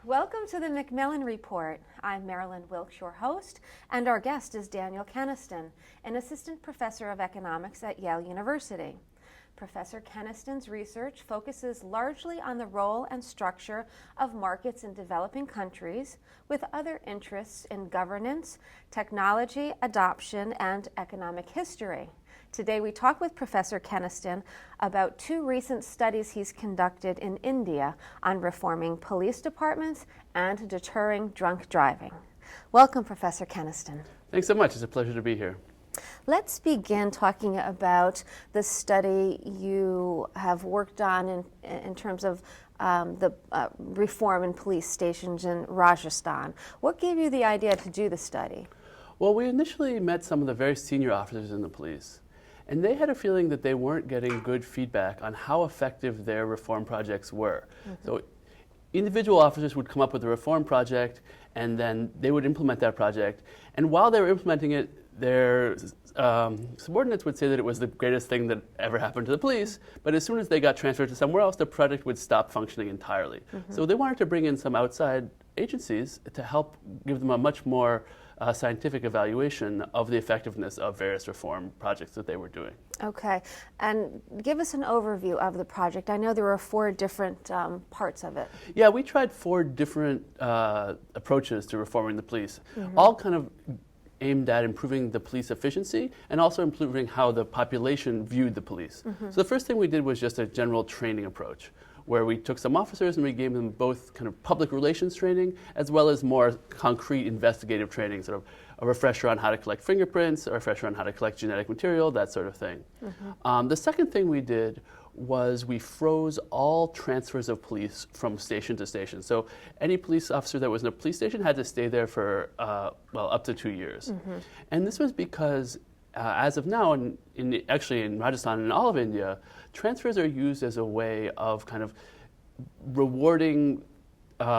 Welcome to the Macmillan Report. I'm Marilyn Wilkes, your host, and our guest is Daniel Keniston, an assistant professor of economics at Yale University. Professor Keniston's research focuses largely on the role and structure of markets in developing countries, with other interests in governance, technology, adoption, and economic history. Today we talk with Professor Keniston about two recent studies he's conducted in India on reforming police departments and deterring drunk driving. Welcome, Professor Keniston. Thanks so much. It's a pleasure to be here. Let's begin talking about the study you have worked on in terms of the reform in police stations in Rajasthan. What gave you the idea to do the study? Well, we initially met some of the very senior officers in the police, and they had a feeling that they weren't getting good feedback on how effective their reform projects were. Mm-hmm. So individual officers would come up with a reform project, and then they would implement that project. And while they were implementing it, their subordinates would say that it was the greatest thing that ever happened to the police, but as soon as they got transferred to somewhere else, the project would stop functioning entirely. Mm-hmm. So they wanted to bring in some outside agencies to help give them a much more scientific evaluation of the effectiveness of various reform projects that they were doing. Okay, and give us an overview of the project. I know there were 4 different parts of it. Yeah, we tried 4 different approaches to reforming the police, mm-hmm. all kind of aimed at improving the police efficiency and also improving how the population viewed the police. Mm-hmm. So the first thing we did was just a general training approach, where we took some officers and we gave them both kind of public relations training as well as more concrete investigative training, sort of a refresher on how to collect fingerprints, a refresher on how to collect genetic material, that sort of thing. Mm-hmm. The second thing we did was we froze all transfers of police from station to station. So any police officer that was in a police station had to stay there for, up to 2 years. Mm-hmm. And this was because as of now, actually in Rajasthan and all of India, transfers are used as a way of kind of rewarding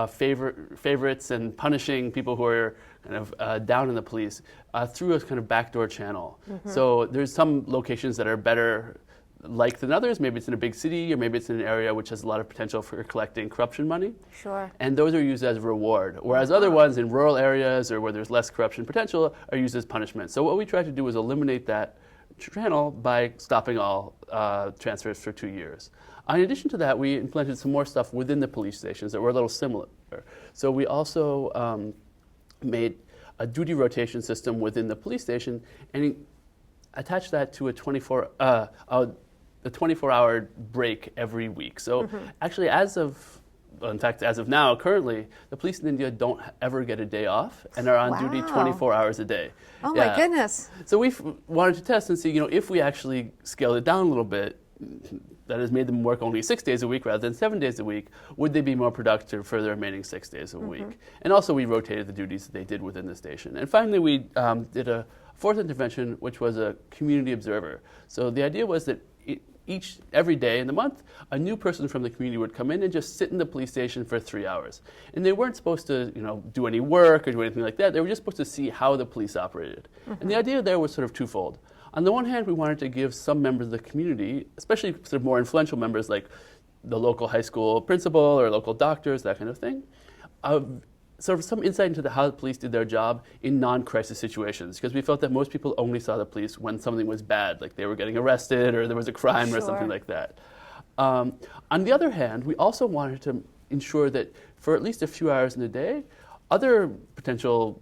favorites and punishing people who are kind of down in the police through a kind of backdoor channel. Mm-hmm. So there's some locations that are better liked than others. Maybe it's in a big city, or maybe it's in an area which has a lot of potential for collecting corruption money. Sure. And those are used as a reward, whereas other ones in rural areas or where there's less corruption potential are used as punishment. So what we tried to do was eliminate that channel by stopping all transfers for 2 years. In addition to that, we implemented some more stuff within the police stations that were a little similar. So we also made a duty rotation system within the police station and attached that to a 24-hour break every week. So mm-hmm. actually as of now, currently, the police in India don't ever get a day off and are on duty 24 hours a day. Oh my goodness. So we wanted to test and see, if we actually scaled it down a little bit, that has made them work only 6 days a week rather than 7 days a week, would they be more productive for the remaining 6 days a mm-hmm. week? And also we rotated the duties that they did within the station. And finally we did a 4th intervention, which was a community observer. So the idea was that every day in the month, a new person from the community would come in and just sit in the police station for 3 hours. And they weren't supposed to, do any work or do anything like that. They were just supposed to see how the police operated. Mm-hmm. And the idea there was sort of twofold. On the one hand, we wanted to give some members of the community, especially sort of more influential members like the local high school principal or local doctors, that kind of thing, sort of some insight into how the police did their job in non-crisis situations, because we felt that most people only saw the police when something was bad, like they were getting arrested or there was a crime or something like that. On the other hand, we also wanted to ensure that for at least a few hours in a day, other potential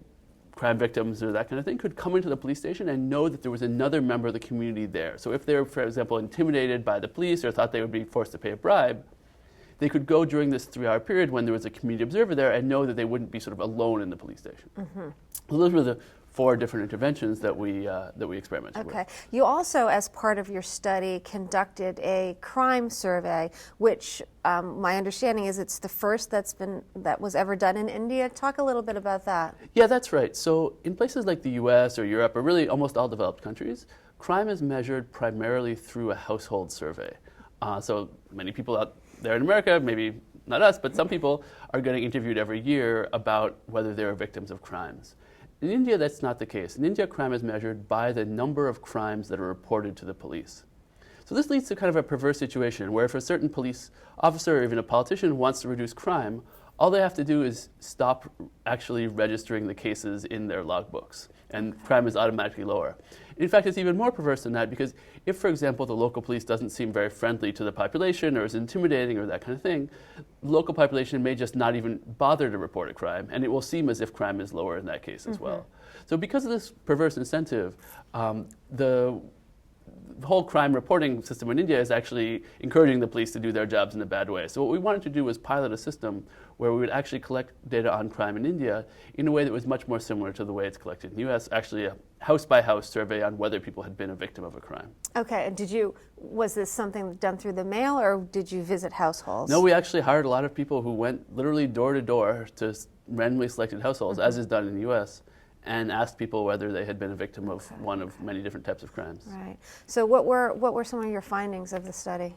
crime victims or that kind of thing could come into the police station and know that there was another member of the community there. So if they were, for example, intimidated by the police or thought they would be forced to pay a bribe, they could go during this 3-hour period when there was a community observer there and know that they wouldn't be sort of alone in the police station. Mm-hmm. So those were the 4 different interventions that we experimented with. Okay. You also, as part of your study, conducted a crime survey, which my understanding is it's the first that was ever done in India. Talk a little bit about that. Yeah, that's right. So in places like the U.S. or Europe, or really almost all developed countries, crime is measured primarily through a household survey. So many people out there in America, maybe not us, but some people are getting interviewed every year about whether they are victims of crimes. In India, that's not the case. In India, crime is measured by the number of crimes that are reported to the police. So this leads to kind of a perverse situation where if a certain police officer or even a politician wants to reduce crime, all they have to do is stop actually registering the cases in their logbooks, and crime is automatically lower. In fact, it's even more perverse than that, because if, for example, the local police doesn't seem very friendly to the population or is intimidating or that kind of thing, the local population may just not even bother to report a crime, and it will seem as if crime is lower in that case as well. So because of this perverse incentive, the whole crime reporting system in India is actually encouraging the police to do their jobs in a bad way. So what we wanted to do was pilot a system where we would actually collect data on crime in India in a way that was much more similar to the way it's collected in the US, actually a house-by-house survey on whether people had been a victim of a crime. Okay, and was this something done through the mail, or did you visit households? No, we actually hired a lot of people who went literally door to door to randomly selected households, as is done in the US, and asked people whether they had been a victim of one of many different types of crimes. Right. So what were some of your findings of the study?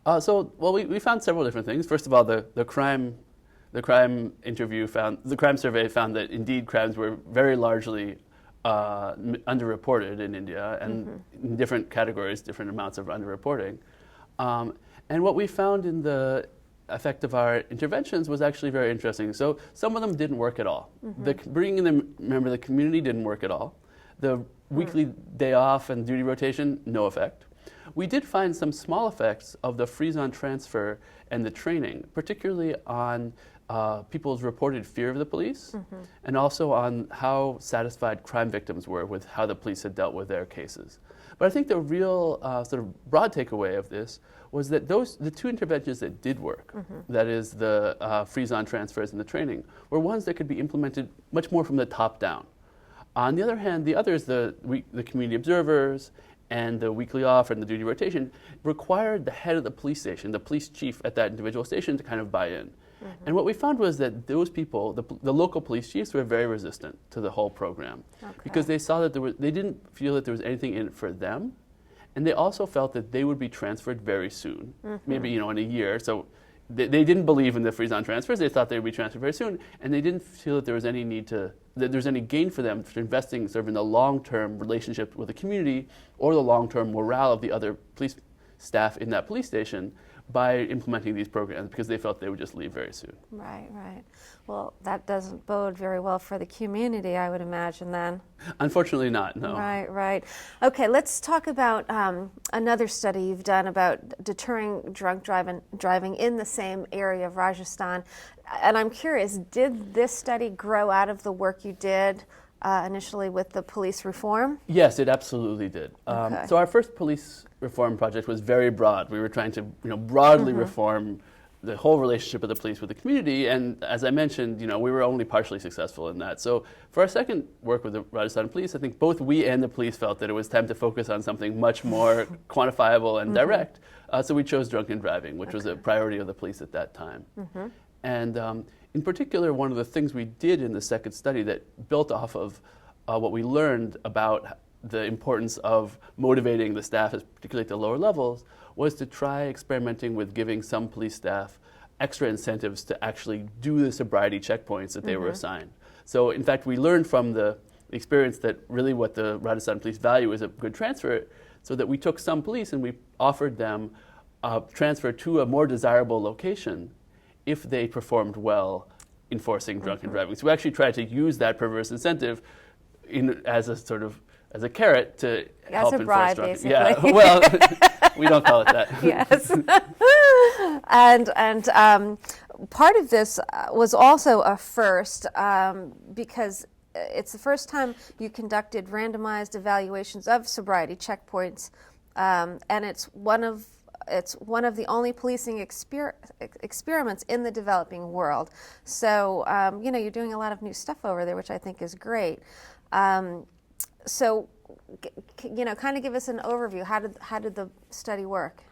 We found several different things. First of all, the crime survey found that indeed crimes were very largely underreported in India, and in different categories, different amounts of underreporting. And what we found in the effect of our interventions was actually very interesting. So some of them didn't work at all. Bringing them, remember, the community didn't work at all. The weekly day off and duty rotation, no effect. We did find some small effects of the freeze-on transfer and the training, particularly on people's reported fear of the police, and also on how satisfied crime victims were with how the police had dealt with their cases. But I think the real sort of broad takeaway of this was that the two interventions that did work, that is the freeze-on transfers and the training, were ones that could be implemented much more from the top down. On the other hand, the others, the community observers and the weekly off and the duty rotation, required the head of the police station, the police chief at that individual station, to kind of buy in. And what we found was that those people, the local police chiefs, were very resistant to the whole program, because they saw that they didn't feel that there was anything in it for them, and they also felt that they would be transferred very soon, maybe in a year. So they didn't believe in the freeze-on transfers. They thought they would be transferred very soon, and they didn't feel that there was any any gain for them for investing sort of in the long-term relationship with the community or the long-term morale of the other police staff in that police station by implementing these programs, because they felt they would just leave very soon. Right. Well, that doesn't bode very well for the community, I would imagine, then. Unfortunately not, no. Right. Okay, let's talk about another study you've done about deterring drunk driving in the same area of Rajasthan. And I'm curious, did this study grow out of the work you did initially with the police reform? Yes, it absolutely did. So our first police reform project was very broad. We were trying to broadly reform the whole relationship of the police with the community, and as I mentioned, we were only partially successful in that. So for our second work with the Rajasthan police, I think both we and the police felt that it was time to focus on something much more quantifiable and direct. So we chose drunken driving, which was a priority of the police at that time. And in particular, one of the things we did in the second study that built off of what we learned about the importance of motivating the staff, particularly at the lower levels, was to try experimenting with giving some police staff extra incentives to actually do the sobriety checkpoints that they were assigned. So in fact, we learned from the experience that really what the Rajasthan police value is a good transfer, so that we took some police and we offered them a transfer to a more desirable location if they performed well enforcing drunken driving. So we actually tried to use that perverse incentive as a carrot to help enforce bribe, drunken. basically. Yeah, well, we don't call it that. Yes. and part of this was also a first because it's the first time you conducted randomized evaluations of sobriety checkpoints, and it's one of the only policing experiments in the developing world. So, you're doing a lot of new stuff over there, which I think is great. So, kind of give us an overview. How did the study work?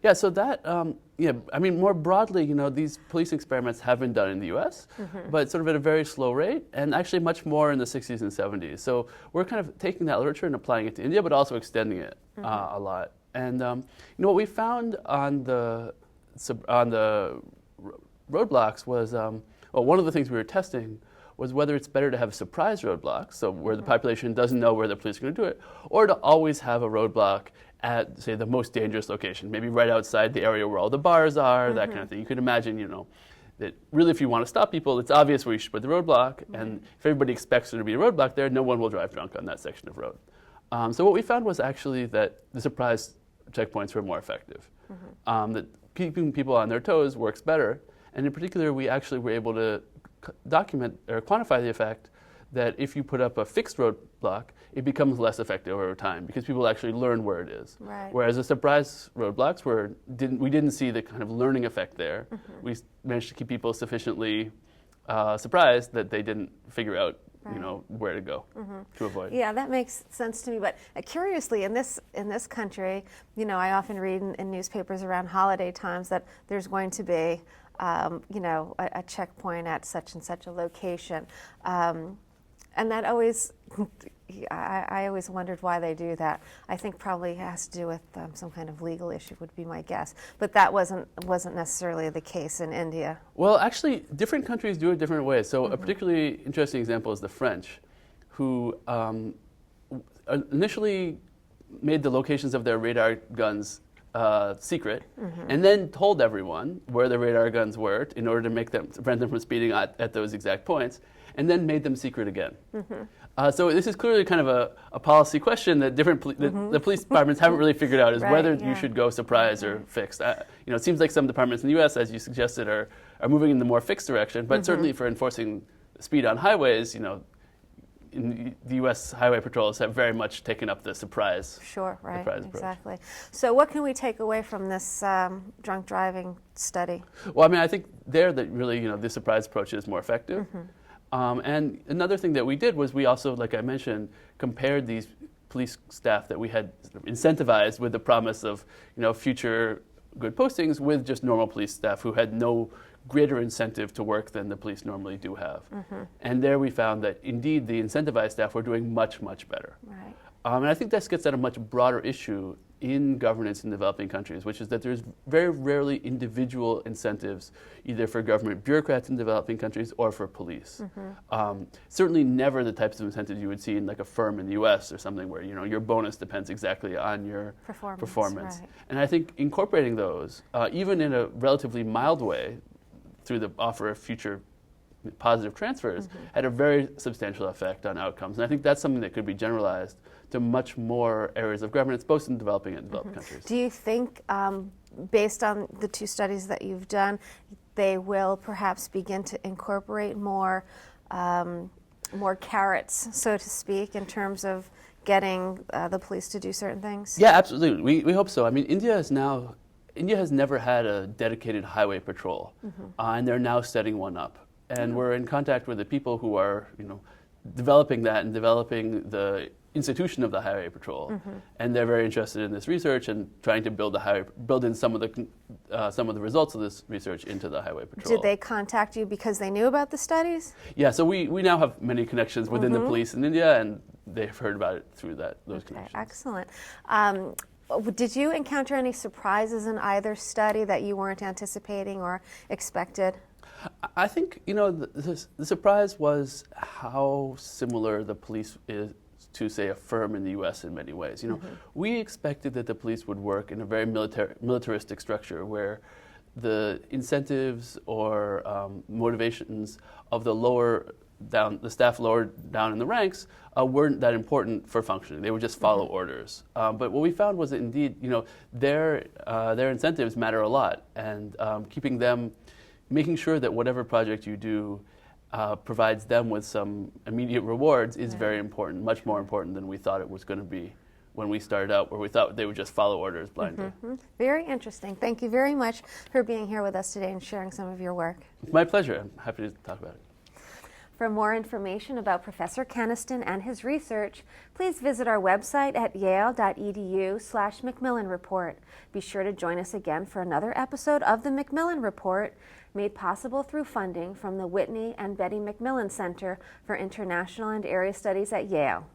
Yeah, so that, more broadly, these police experiments have been done in the U.S., but sort of at a very slow rate, and actually much more in the 60s and 70s. So we're kind of taking that literature and applying it to India, but also extending it a lot. And what we found on the roadblocks was, one of the things we were testing was whether it's better to have surprise roadblocks, so where the population doesn't know where the police are going to do it, or to always have a roadblock at, say, the most dangerous location, maybe right outside the area where all the bars are, that kind of thing. You could imagine, that really if you want to stop people, it's obvious where you should put the roadblock, and if everybody expects there to be a roadblock there, no one will drive drunk on that section of road. So what we found was actually that the surprise checkpoints were more effective, that keeping people on their toes works better, and in particular we actually were able to document or quantify the effect that if you put up a fixed roadblock, it becomes less effective over time because people actually learn where it is. Right. Whereas the surprise roadblocks we didn't see the kind of learning effect there. We managed to keep people sufficiently surprised that they didn't figure out where to go to avoid. Yeah, that makes sense to me. But curiously, in this country, I often read in newspapers around holiday times that there's going to be, a checkpoint at such and such a location, and that always, I always wondered why they do that. I think probably has to do with some kind of legal issue, would be my guess. But that wasn't necessarily the case in India. Well, actually, different countries do it different ways. So a particularly interesting example is the French, who initially made the locations of their radar guns secret, and then told everyone where the radar guns were in order to prevent them from speeding at those exact points, and then made them secret again. So this is clearly kind of a policy question that the police departments haven't really figured out, is whether you should go surprise or fixed. It seems like some departments in the U.S., as you suggested, are moving in the more fixed direction, but certainly for enforcing speed on highways, in the U.S. highway patrols have very much taken up the surprise. Sure, right, surprise exactly. approach. So what can we take away from this drunk driving study? Well, I think that really, the surprise approach is more effective. And another thing that we did was we also, like I mentioned, compared these police staff that we had incentivized with the promise of, future good postings with just normal police staff who had no greater incentive to work than the police normally do have. And there we found that indeed the incentivized staff were doing much, much better. Right. And I think this gets at a much broader issue in governance in developing countries, which is that there's very rarely individual incentives either for government bureaucrats in developing countries or for police. Certainly never the types of incentives you would see in like a firm in the US or something where your bonus depends exactly on your performance. Right. And I think incorporating those, even in a relatively mild way, through the offer of future positive transfers, had a very substantial effect on outcomes. And I think that's something that could be generalized to much more areas of governance, both in developing and developed countries. Do you think, based on the two studies that you've done, they will perhaps begin to incorporate more carrots, so to speak, in terms of getting the police to do certain things? Yeah, absolutely. We hope so. India has never had a dedicated highway patrol, and they're now setting one up. And we're in contact with the people who are, developing that and developing the institution of the highway patrol. And they're very interested in this research and trying to build in some of the results of this research into the highway patrol. Did they contact you because they knew about the studies? Yeah, so we now have many connections within the police in India, and they've heard about it through those connections. Excellent. Did you encounter any surprises in either study that you weren't anticipating or expected? I think, the surprise was how similar the police is to, say, a firm in the U.S. in many ways. We expected that the police would work in a very militaristic structure where the incentives or motivations of the staff lower down in the ranks weren't that important for functioning. They would just follow orders. But what we found was that indeed, their incentives matter a lot, and making sure that whatever project you do provides them with some immediate rewards is very important, much more important than we thought it was going to be when we started out, where we thought they would just follow orders blindly. Very interesting. Thank you very much for being here with us today and sharing some of your work. It's my pleasure. I'm happy to talk about it. For more information about Professor Keniston and his research, please visit our website at yale.edu/Macmillan Report. Be sure to join us again for another episode of the Macmillan Report, made possible through funding from the Whitney and Betty Macmillan Center for International and Area Studies at Yale.